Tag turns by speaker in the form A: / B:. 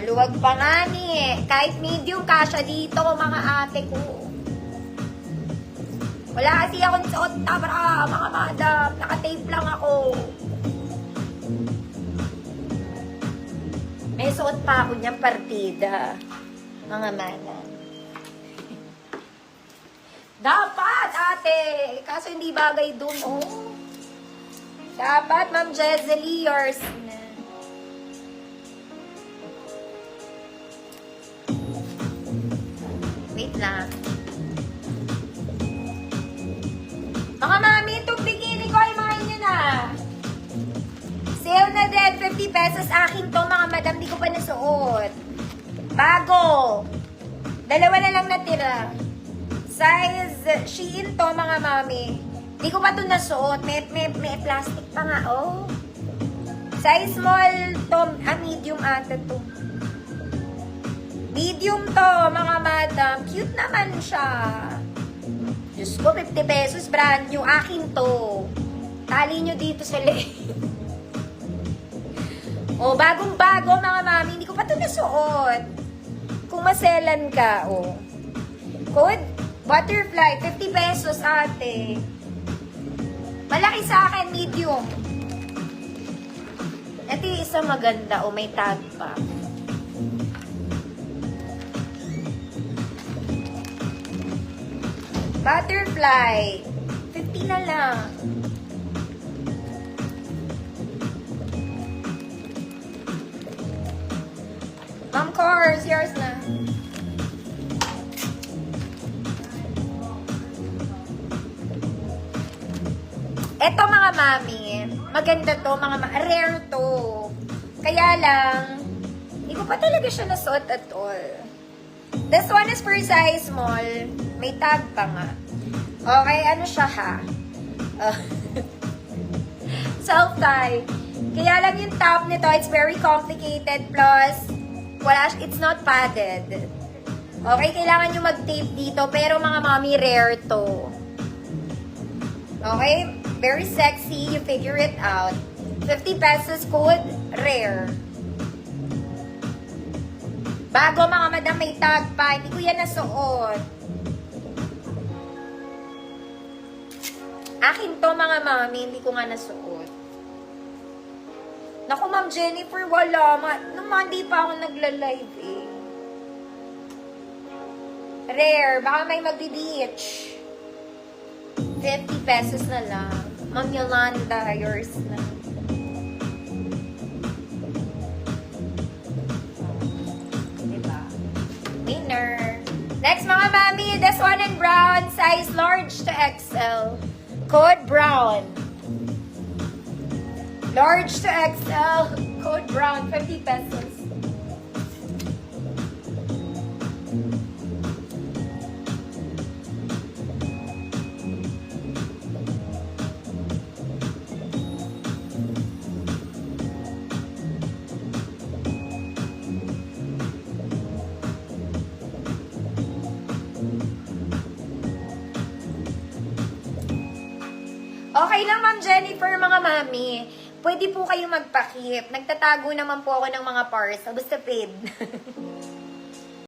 A: Maluwag pa nga ni. Kahit medium, kasya dito, mga ate ko. Wala kasi akong suot na bra, mga madam. Naka-tape lang ako. May suot pa ako niyang partida. Mga madam. Dapat, ate. Kaso hindi bagay dun, oh. Dapat, Ma'am Jezely, yours na. Wait lang. Mga mami, itong bikini ko ay mga inyo na. Sale na din, 50 pesos. Akin to, mga madam, di ko pa nasuot. Bago. Dalawa na lang natira. Size Shein to, mga mami. Di ko pa to nasuot. May plastic pa nga, oh. Size small to, medium ata to. Medium to, mga madam. Cute naman siya. Diyos ko, 50 pesos, brand new. Akin to. Tali nyo dito sa leg. Oh, bagong-bago, mga mami. Hindi ko pa ito nasuot. Kung maselan ka, oh. Code, butterfly, 50 pesos, ate. Malaki sa akin, medium. Ito yung isa maganda, oh, may tag pa. Butterfly. 50 na lang. Ma'am Cors, yours na. Eto mga mami, maganda to, rare to. Kaya lang, hindi ko pa talaga siya nasuot at all. This one is for size small. May tag pa nga. Okay, ano siya ha? Self-tie. Kaya lang yung top nito, it's very complicated. Plus, it's not padded. Okay, kailangan nyo mag-tape dito. Pero mga mami, rare to. Okay? Very sexy. You figure it out. 50 pesos code, rare. Bago, mga madam, may tag pa. Hindi ko yan nasuot. Akin to, mga mami. Hindi ko nga nasuot. Naku, Ma'am Jennifer, wala. Nung Monday pa ako nagla-live eh. Rare. Baka may magdi-beach. 50 pesos na lang. Ma'am Yolanda, yours na. Winner. Next, mga mami, this one in brown, size large to XL. Code brown. Large to XL, code brown, 50 pesos. Okay lang, Ma'am Jennifer, mga mami. Pwede po kayo magpakip. Nagtatago naman po ako ng mga parcel. Basta paid.